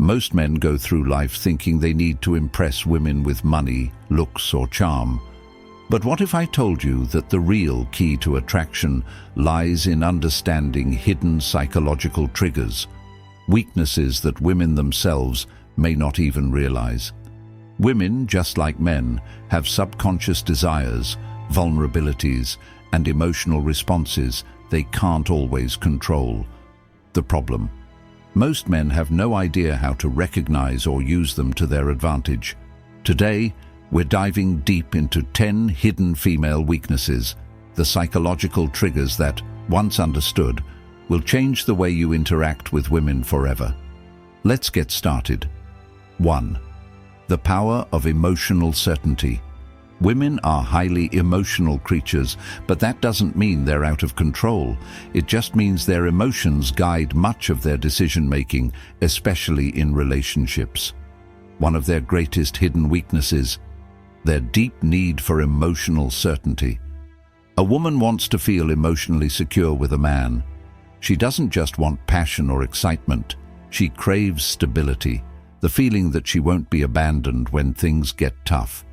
Most men go through life thinking they need to impress women with money, looks, or charm. But what if I told you that the real key to attraction lies in understanding hidden psychological triggers, weaknesses that women themselves may not even realize? Women, just like men, have subconscious desires, vulnerabilities, and emotional responses they can't always control. The problem: most men have no idea how to recognize or use them to their advantage. Today, we're diving deep into 10 hidden female weaknesses, the psychological triggers that, once understood, will change the way you interact with women forever. Let's get started. 1. The power of emotional certainty. Women are highly emotional creatures, but that doesn't mean they're out of control. It just means their emotions guide much of their decision-making, especially in relationships. One of their greatest hidden weaknesses: their deep need for emotional certainty. A woman wants to feel emotionally secure with a man. She doesn't just want passion or excitement. She craves stability, the feeling that she won't be abandoned when things get tough.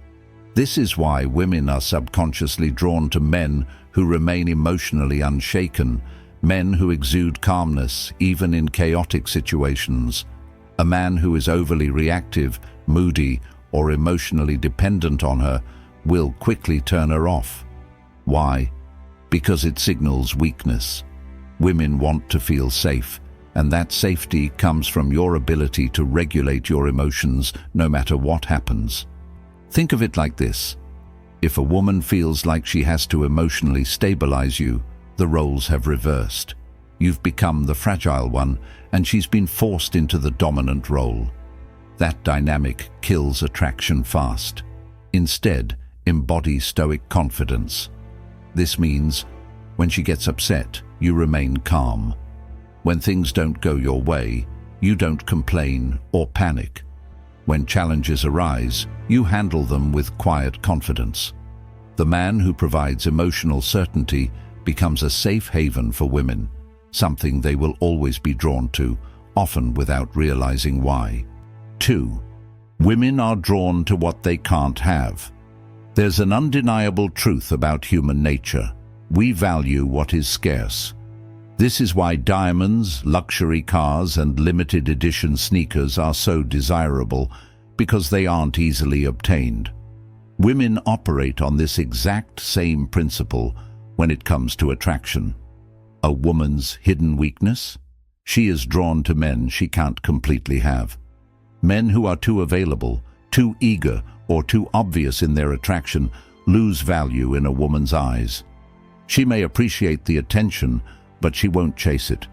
This is why women are subconsciously drawn to men who remain emotionally unshaken, men who exude calmness even in chaotic situations. A man who is overly reactive, moody, or emotionally dependent on her will quickly turn her off. Why? Because it signals weakness. Women want to feel safe, and that safety comes from your ability to regulate your emotions no matter what happens. Think of it like this: if a woman feels like she has to emotionally stabilize you, the roles have reversed. You've become the fragile one, and she's been forced into the dominant role. That dynamic kills attraction fast. Instead, embody stoic confidence. This means, when she gets upset, you remain calm. When things don't go your way, you don't complain or panic. When challenges arise, you handle them with quiet confidence. The man who provides emotional certainty becomes a safe haven for women, something they will always be drawn to, often without realizing why. 2. Women are drawn to what they can't have. There's an undeniable truth about human nature. We value what is scarce. This is why diamonds, luxury cars, and limited edition sneakers are so desirable, because they aren't easily obtained. Women operate on this exact same principle when it comes to attraction. A woman's hidden weakness? She is drawn to men she can't completely have. Men who are too available, too eager, or too obvious in their attraction lose value in a woman's eyes. She may appreciate the attention, but she won't chase it.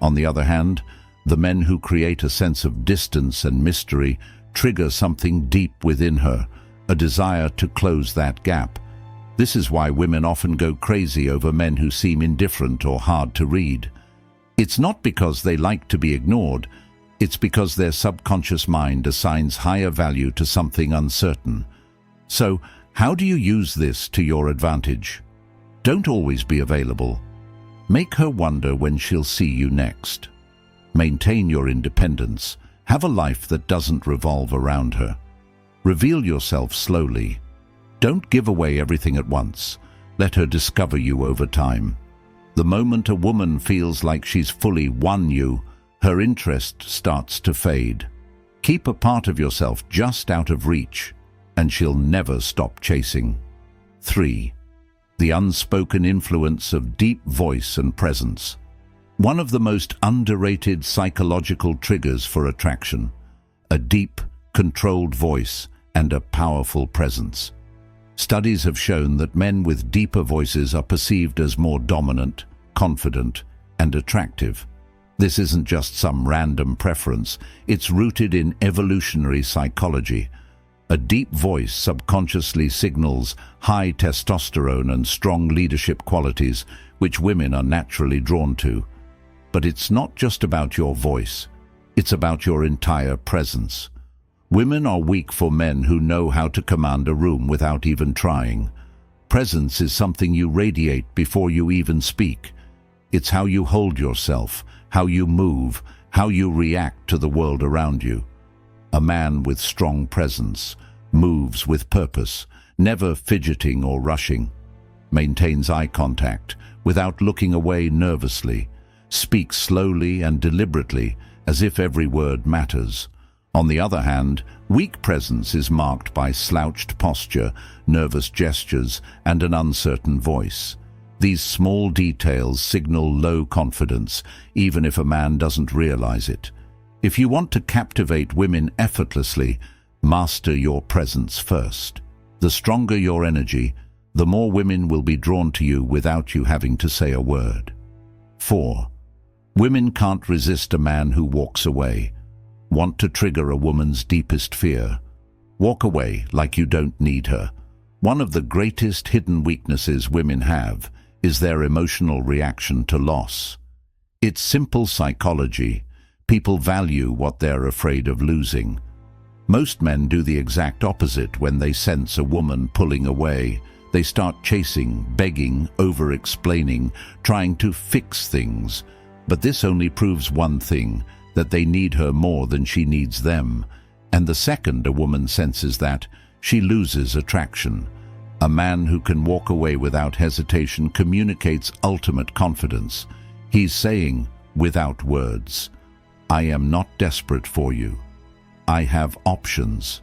On the other hand, the men who create a sense of distance and mystery trigger something deep within her, a desire to close that gap. This is why women often go crazy over men who seem indifferent or hard to read. It's not because they like to be ignored. It's because their subconscious mind assigns higher value to something uncertain. So, how do you use this to your advantage? Don't always be available. Make her wonder when she'll see you next. Maintain your independence. Have a life that doesn't revolve around her. Reveal yourself slowly. Don't give away everything at once. Let her discover you over time. The moment a woman feels like she's fully won you, her interest starts to fade. Keep a part of yourself just out of reach, and she'll never stop chasing. 3. The unspoken influence of deep voice and presence. One of the most underrated psychological triggers for attraction: a deep, controlled voice and a powerful presence. Studies have shown that men with deeper voices are perceived as more dominant, confident, and attractive. This isn't just some random preference, it's rooted in evolutionary psychology. A deep voice subconsciously signals high testosterone and strong leadership qualities, which women are naturally drawn to. But it's not just about your voice, it's about your entire presence. Women are weak for men who know how to command a room without even trying. Presence is something you radiate before you even speak. It's how you hold yourself, how you move, how you react to the world around you. A man with strong presence moves with purpose, never fidgeting or rushing, maintains eye contact without looking away nervously, speaks slowly and deliberately as if every word matters. On the other hand, weak presence is marked by slouched posture, nervous gestures, and an uncertain voice. These small details signal low confidence, even if a man doesn't realize it. If you want to captivate women effortlessly, master your presence first. The stronger your energy, the more women will be drawn to you without you having to say a word. 4. Women can't resist a man who walks away. Want to trigger a woman's deepest fear. Walk away like you don't need her. One of the greatest hidden weaknesses women have is their emotional reaction to loss. It's simple psychology. People value what they're afraid of losing. Most men do the exact opposite when they sense a woman pulling away. They start chasing, begging, over-explaining, trying to fix things. But this only proves one thing, that they need her more than she needs them. And the second a woman senses that, she loses attraction. A man who can walk away without hesitation communicates ultimate confidence. He's saying, without words, I am not desperate for you. I have options.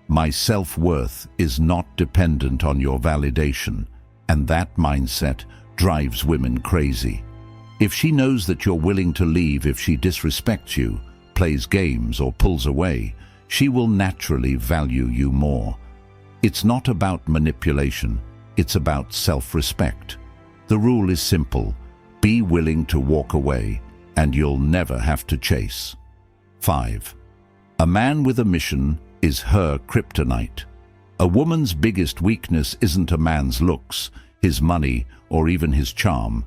My self-worth is not dependent on your validation, and that mindset drives women crazy. If she knows that you're willing to leave if she disrespects you, plays games, or pulls away, she will naturally value you more. It's not about manipulation, it's about self-respect. The rule is simple: be willing to walk away, and you'll never have to chase. 5. A man with a mission is her kryptonite. A woman's biggest weakness isn't a man's looks, his money, or even his charm.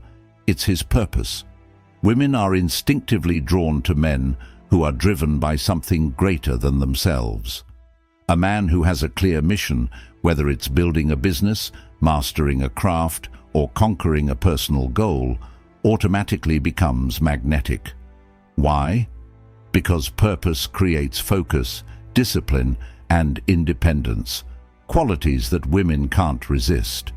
It's his purpose. Women are instinctively drawn to men who are driven by something greater than themselves. A man who has a clear mission, whether it's building a business, mastering a craft, or conquering a personal goal, automatically becomes magnetic. Why? Because purpose creates focus, discipline, and independence, qualities that women can't resist.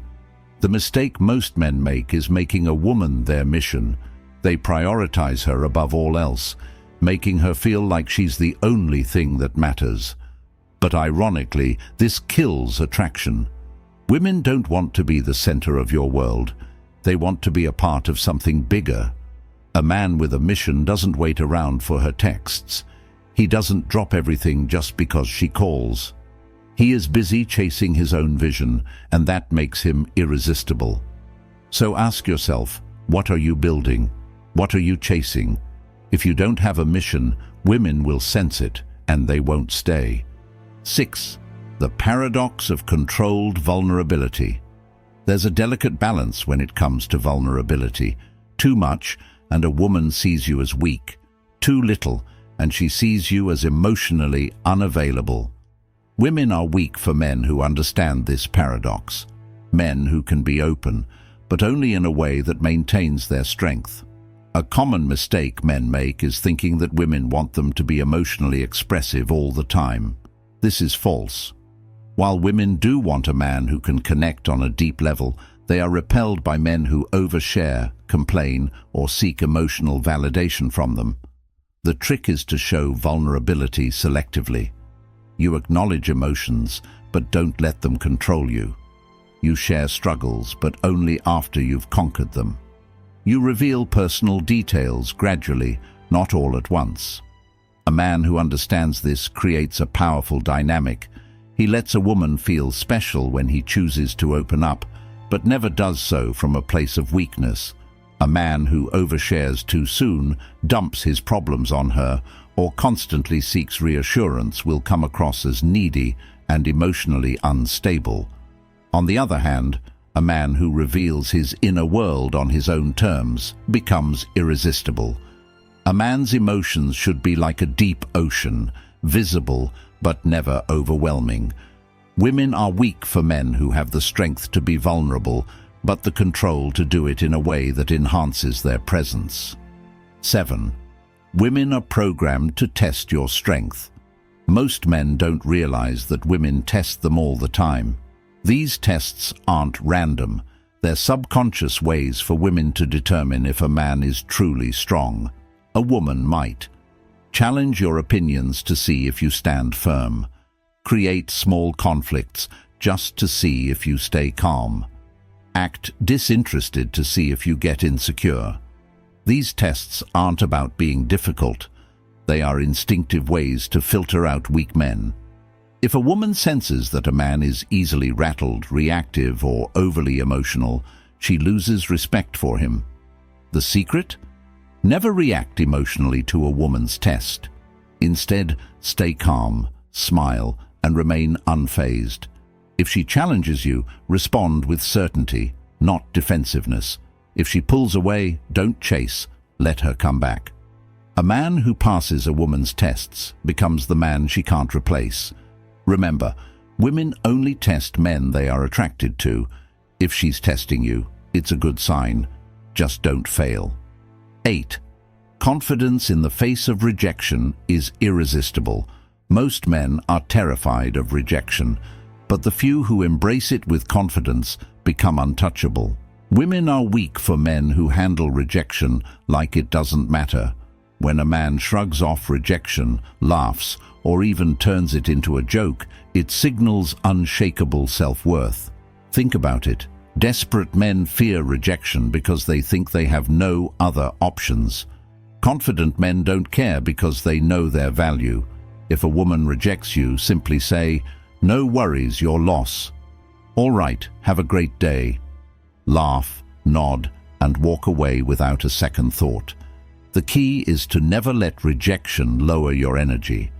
The mistake most men make is making a woman their mission. They prioritize her above all else, making her feel like she's the only thing that matters. But ironically, this kills attraction. Women don't want to be the center of your world. They want to be a part of something bigger. A man with a mission doesn't wait around for her texts. He doesn't drop everything just because she calls. He is busy chasing his own vision, and that makes him irresistible. So ask yourself, what are you building? What are you chasing? If you don't have a mission, women will sense it, and they won't stay. 6. The paradox of controlled vulnerability. There's a delicate balance when it comes to vulnerability. Too much, and a woman sees you as weak. Too little, and she sees you as emotionally unavailable. Women are weak for men who understand this paradox. Men who can be open, but only in a way that maintains their strength. A common mistake men make is thinking that women want them to be emotionally expressive all the time. This is false. While women do want a man who can connect on a deep level, they are repelled by men who overshare, complain, or seek emotional validation from them. The trick is to show vulnerability selectively. You acknowledge emotions, but don't let them control you. You share struggles, but only after you've conquered them. You reveal personal details gradually, not all at once. A man who understands this creates a powerful dynamic. He lets a woman feel special when he chooses to open up, but never does so from a place of weakness. A man who overshares too soon, dumps his problems on her, or constantly seeks reassurance will come across as needy and emotionally unstable. On the other hand, a man who reveals his inner world on his own terms becomes irresistible. A man's emotions should be like a deep ocean, visible but never overwhelming. Women are weak for men who have the strength to be vulnerable, but the control to do it in a way that enhances their presence. 7. Women are programmed to test your strength. Most men don't realize that women test them all the time. These tests aren't random. They're subconscious ways for women to determine if a man is truly strong. A woman might challenge your opinions to see if you stand firm. Create small conflicts just to see if you stay calm. Act disinterested to see if you get insecure. These tests aren't about being difficult. They are instinctive ways to filter out weak men. If a woman senses that a man is easily rattled, reactive, or overly emotional, she loses respect for him. The secret? Never react emotionally to a woman's test. Instead, stay calm, smile, and remain unfazed. If she challenges you, respond with certainty, not defensiveness. If she pulls away, don't chase, let her come back. A man who passes a woman's tests becomes the man she can't replace. Remember, women only test men they are attracted to. If she's testing you, it's a good sign. Just don't fail. 8. Confidence in the face of rejection is irresistible. Most men are terrified of rejection, but the few who embrace it with confidence become untouchable. Women are weak for men who handle rejection like it doesn't matter. When a man shrugs off rejection, laughs, or even turns it into a joke, it signals unshakable self-worth. Think about it. Desperate men fear rejection because they think they have no other options. Confident men don't care because they know their value. If a woman rejects you, simply say, "No worries, your loss. All right, have a great day." Laugh, nod, and walk away without a second thought. The key is to never let rejection lower your energy.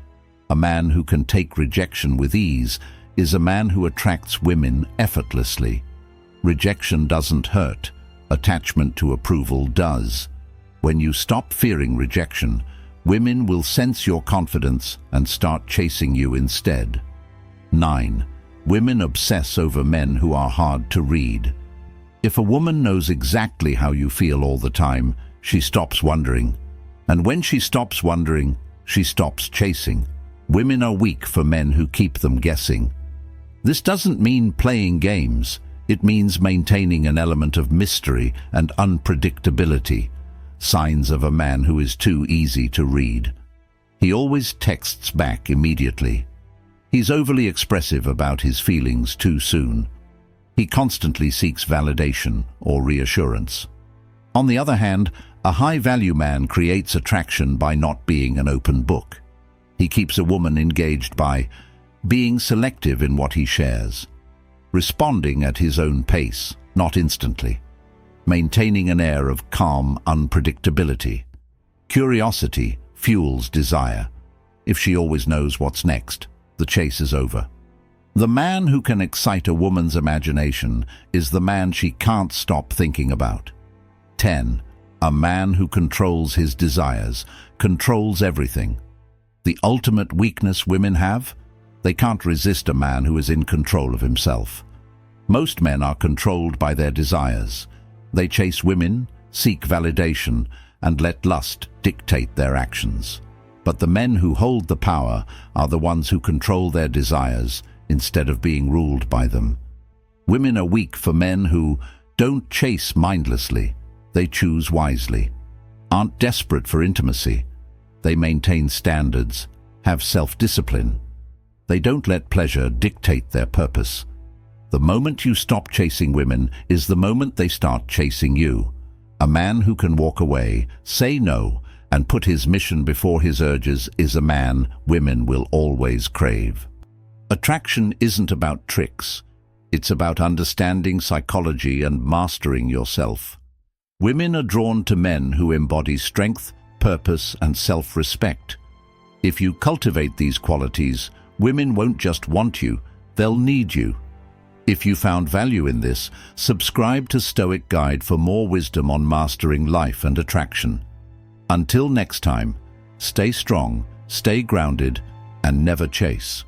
A man who can take rejection with ease is a man who attracts women effortlessly. Rejection doesn't hurt. Attachment to approval does. When you stop fearing rejection, women will sense your confidence and start chasing you instead. 9. Women obsess over men who are hard to read. If a woman knows exactly how you feel all the time, she stops wondering. And when she stops wondering, she stops chasing. Women are weak for men who keep them guessing. This doesn't mean playing games. It means maintaining an element of mystery and unpredictability. Signs of a man who is too easy to read. He always texts back immediately. He's overly expressive about his feelings too soon. He constantly seeks validation or reassurance. On the other hand, a high-value man creates attraction by not being an open book. He keeps a woman engaged by being selective in what he shares, responding at his own pace, not instantly, maintaining an air of calm unpredictability. Curiosity fuels desire. If she always knows what's next, the chase is over. The man who can excite a woman's imagination is the man she can't stop thinking about. 10. A man who controls his desires, controls everything. The ultimate weakness women have? They can't resist a man who is in control of himself. Most men are controlled by their desires. They chase women, seek validation, and let lust dictate their actions. But the men who hold the power are the ones who control their desires instead of being ruled by them. Women are weak for men who don't chase mindlessly. They choose wisely. Aren't desperate for intimacy. They maintain standards, have self-discipline. They don't let pleasure dictate their purpose. The moment you stop chasing women is the moment they start chasing you. A man who can walk away, say no, and put his mission before his urges is a man women will always crave. Attraction isn't about tricks. It's about understanding psychology and mastering yourself. Women are drawn to men who embody strength, purpose, and self-respect. If you cultivate these qualities, women won't just want you, they'll need you. If you found value in this, subscribe to Stoic Guide for more wisdom on mastering life and attraction. Until next time, stay strong, stay grounded, and never chase.